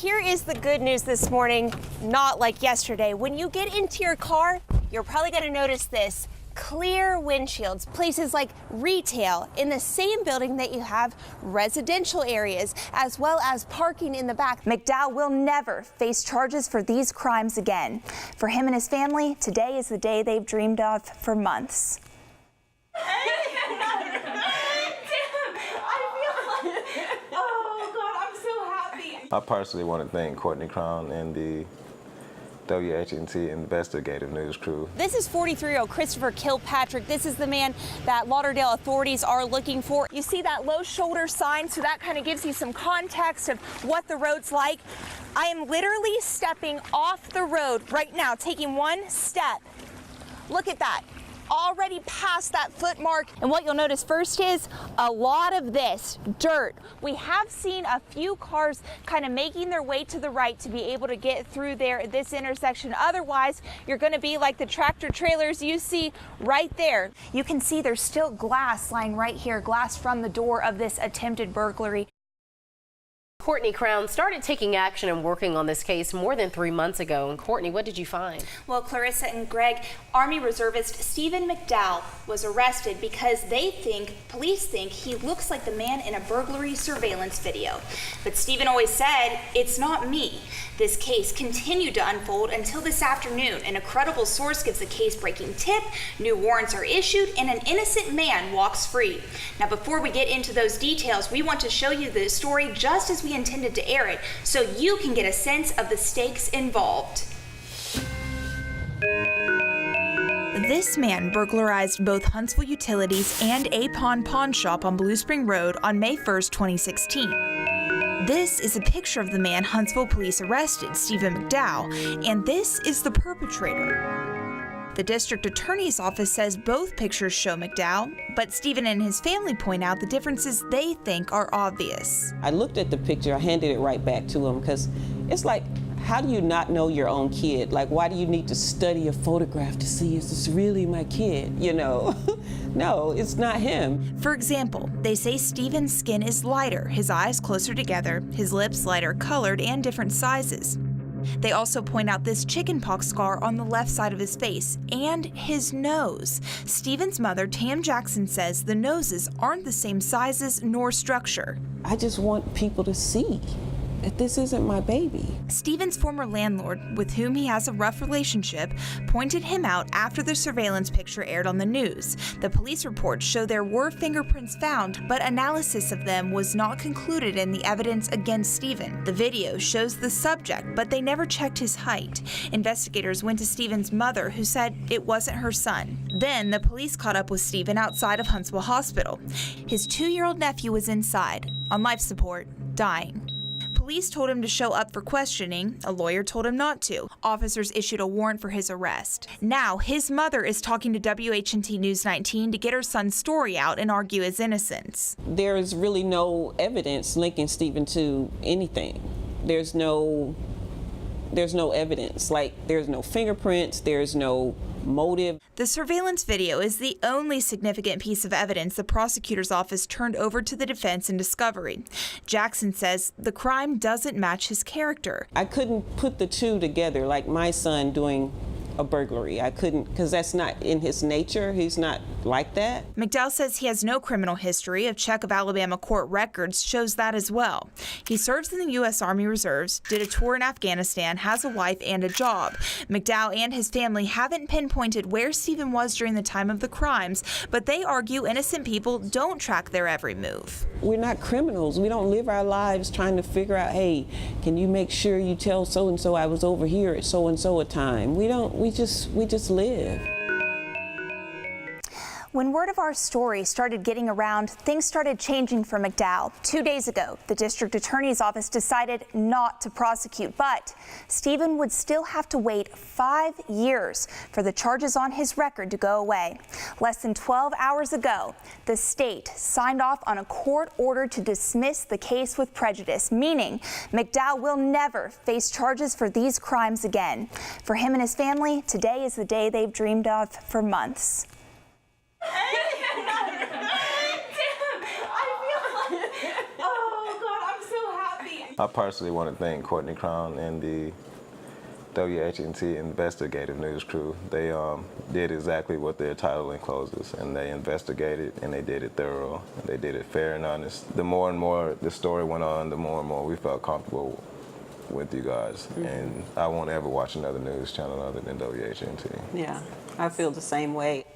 Here is the good news this morning, not like yesterday. When you get into your car, you're probably going to notice this. Clear windshields, places like retail in the same building that you have residential areas, as well as parking in the back. McDowell will never face charges for these crimes again. For him and his family, today is the day they've dreamed of for months. I personally want to thank Courtney Crown and the WHNT investigative news crew. This is 43-year-old Christopher Kilpatrick. This is the man that Lauderdale authorities are looking for. You see that low shoulder sign, so that kind of gives you some context of what the road's like. I am literally stepping off the road right now, taking one step. Look at that. Already past that foot mark. And what you'll notice first is a lot of this dirt. We have seen a few cars kind of making their way to the right to be able to get through there at this intersection. Otherwise, you're going to be like the tractor trailers you see right there. You can see there's still glass lying right here, glass from the door of this attempted burglary. Courtney Crown started taking action and working on this case more than 3 months ago. And Courtney, what did you find? Well, Clarissa and Greg, Army reservist Stephen McDowell was arrested because police think he looks like the man in a burglary surveillance video. But Stephen always said, "It's not me." This case continued to unfold until this afternoon. An incredible source gives a case-breaking tip, new warrants are issued, and an innocent man walks free. Now, before we get into those details, we want to show you the story just as we intended to air it, so you can get a sense of the stakes involved. This man burglarized both Huntsville Utilities and a pawn shop on Blue Spring Road on May 1st, 2016. This is a picture of the man Huntsville police arrested, Stephen McDowell, and this is the perpetrator. The district attorney's office says both pictures show McDowell, but Stephen and his family point out the differences they think are obvious. I looked at the picture, I handed it right back to him because it's like, how do you not know your own kid? Like, why do you need to study a photograph to see, is this really my kid, you know? No, it's not him. For example, they say Stephen's skin is lighter, his eyes closer together, his lips lighter colored and different sizes. They also point out this chickenpox scar on the left side of his face and his nose. Stephen's mother, Tam Jackson, says the noses aren't the same sizes nor structure. I just want people to see that this isn't my baby. Stephen's former landlord, with whom he has a rough relationship, pointed him out after the surveillance picture aired on the news. The police reports show there were fingerprints found, but analysis of them was not concluded in the evidence against Stephen. The video shows the subject, but they never checked his height. Investigators went to Stephen's mother, who said it wasn't her son. Then the police caught up with Stephen outside of Huntsville Hospital. His 2-year-old nephew was inside, on life support, dying. Police told him to show up for questioning. A lawyer told him not to. Officers issued a warrant for his arrest. Now, his mother is talking to WHNT News 19 to get her son's story out and argue his innocence. There is really no evidence linking Stephen to anything. There's no evidence. Like, there's no fingerprints, there's no motive. The surveillance video is the only significant piece of evidence the prosecutor's office turned over to the defense in discovery. Jackson says the crime doesn't match his character. I couldn't put the two together, like my son doing a burglary. I couldn't, because that's not in his nature. He's not like that. McDowell says he has no criminal history. A check of Alabama court records shows that as well. He serves in the U.S. Army Reserves, did a tour in Afghanistan, has a wife and a job. McDowell and his family haven't pinpointed where Stephen was during the time of the crimes, but they argue innocent people don't track their every move. We're not criminals. We don't live our lives trying to figure out, hey, can you make sure you tell so-and-so I was over here at so-and-so a time? We just live. When word of our story started getting around, things started changing for McDowell. 2 days ago, the district attorney's office decided not to prosecute, but Stephen would still have to wait 5 years for the charges on his record to go away. Less than 12 hours ago, the state signed off on a court order to dismiss the case with prejudice, meaning McDowell will never face charges for these crimes again. For him and his family, today is the day they've dreamed of for months. I personally want to thank Courtney Crown and the WHNT investigative news crew. They did exactly what their title encloses, and they investigated and they did it thorough. And they did it fair and honest. The more and more the story went on, the more and more we felt comfortable with you guys. And I won't ever watch another news channel other than WHNT. Yeah, I feel the same way.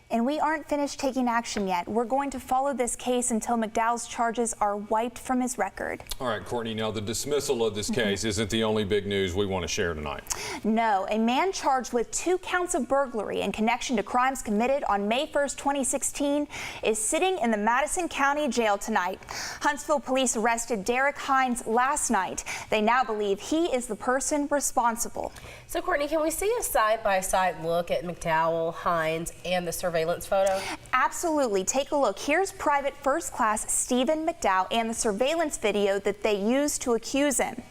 And we aren't finished taking action yet. We're going to follow this case until McDowell's charges are wiped from his record. All right, Courtney, now the dismissal of this case isn't the only big news we want to share tonight. No, a man charged with 2 counts of burglary in connection to crimes committed on May 1st, 2016 is sitting in the Madison County Jail tonight. Huntsville police arrested Derek Hines last night. They now believe he is the person responsible. So, Courtney, can we see a side-by-side look at McDowell, Hines, and the surveillance photo? Absolutely. Take a look. Here's Private First Class Stephen McDowell and the surveillance video that they used to accuse him.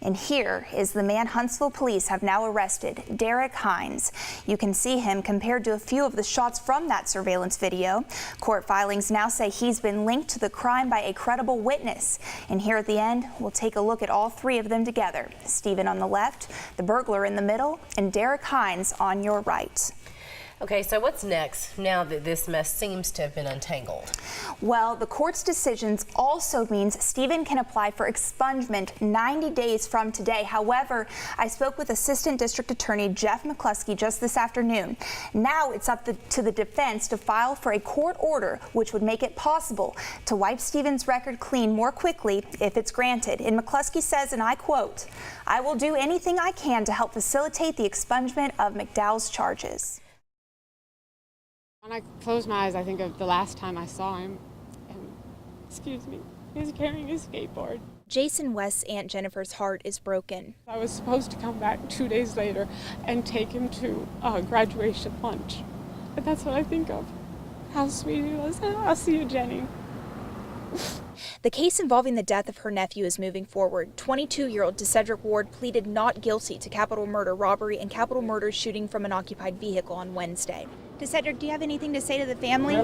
And here is the man Huntsville police have now arrested, Derek Hines. You can see him compared to a few of the shots from that surveillance video. Court filings now say he's been linked to the crime by a credible witness. And here at the end, we'll take a look at all 3 of them together. Stephen on the left, the burglar in the middle, and Derek Hines on your right. Okay, so what's next now that this mess seems to have been untangled? Well, the court's decisions also means Stephen can apply for expungement 90 days from today. However, I spoke with Assistant District Attorney Jeff McCluskey just this afternoon. Now it's up to the defense to file for a court order which would make it possible to wipe Stephen's record clean more quickly if it's granted. And McCluskey says, and I quote, "I will do anything I can to help facilitate the expungement of McDowell's charges." When I close my eyes, I think of the last time I saw him, and, excuse me, he was carrying a skateboard. Jason West's Aunt Jennifer's heart is broken. I was supposed to come back 2 days later and take him to graduation lunch. And that's what I think of, how sweet he was. I'll see you, Jenny. The case involving the death of her nephew is moving forward. 22-year-old DeCedric Ward pleaded not guilty to capital murder, robbery, and capital murder shooting from an occupied vehicle on Wednesday. DeCedric, do you have anything to say to the family?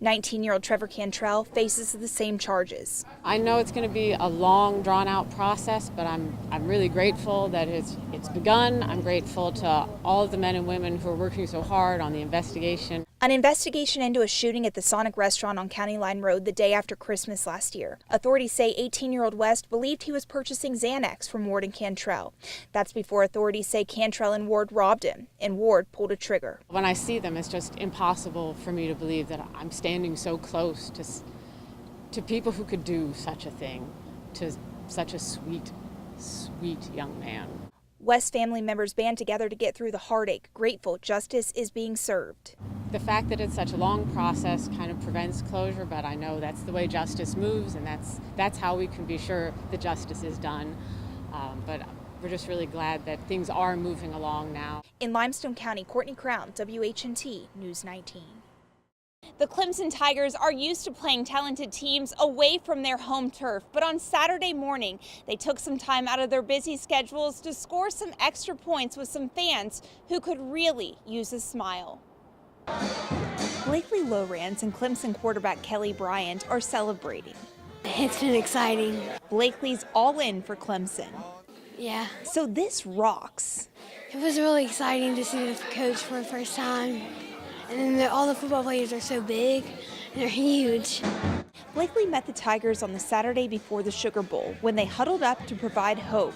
19-year-old Trevor Cantrell faces the same charges. I know it's going to be a long, drawn-out process, but I'm really grateful that it's begun. I'm grateful to all of the men and women who are working so hard on the investigation. An investigation into a shooting at the Sonic restaurant on County Line Road the day after Christmas last year. Authorities say 18-year-old West believed he was purchasing Xanax from Ward and Cantrell. That's before authorities say Cantrell and Ward robbed him, and Ward pulled a trigger. When I see them, it's just impossible for me to believe that I'm standing so close to people who could do such a thing, to such a sweet, sweet young man. West family members band together to get through the heartache, grateful justice is being served. The fact that it's such a long process kind of prevents closure, but I know that's the way justice moves, and that's how we can be sure that justice is done. But we're just really glad that things are moving along now. In Limestone County, Courtney Crown, WHNT News 19. The Clemson Tigers are used to playing talented teams away from their home turf, but on Saturday morning, they took some time out of their busy schedules to score some extra points with some fans who could really use a smile. Blakely Lowrance and Clemson quarterback Kelly Bryant are celebrating. It's been exciting. Blakely's all in for Clemson. Yeah. So this rocks. It was really exciting to see the coach for the first time. And then all the football players are so big, and they're huge. Blakely met the Tigers on the Saturday before the Sugar Bowl when they huddled up to provide hope.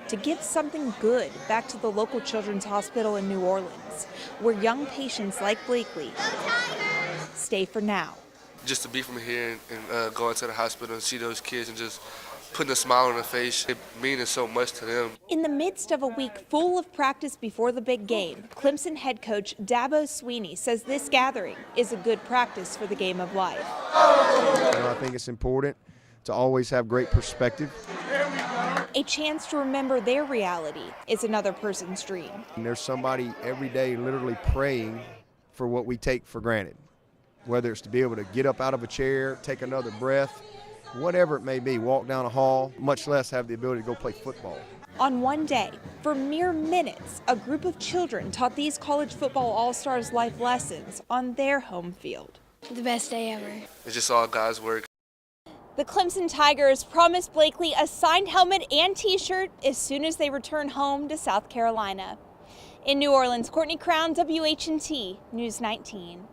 To give something good back to the local children's hospital in New Orleans, where young patients like Blakely stay for now. Just to be from here and go into the hospital and see those kids and just putting a smile on their face, it means so much to them. In the midst of a week full of practice before the big game, Clemson head coach Dabo Sweeney says this gathering is a good practice for the game of life. I think it's important to always have great perspective. A chance to remember their reality is another person's dream. And there's somebody every day literally praying for what we take for granted, whether it's to be able to get up out of a chair, take another breath, whatever it may be, walk down a hall, much less have the ability to go play football. On one day, for mere minutes, a group of children taught these college football all-stars life lessons on their home field. The best day ever. It's just all God's work. The Clemson Tigers promised Blakely a signed helmet and t-shirt as soon as they return home to South Carolina. In New Orleans, Courtney Crown, WHNT News 19.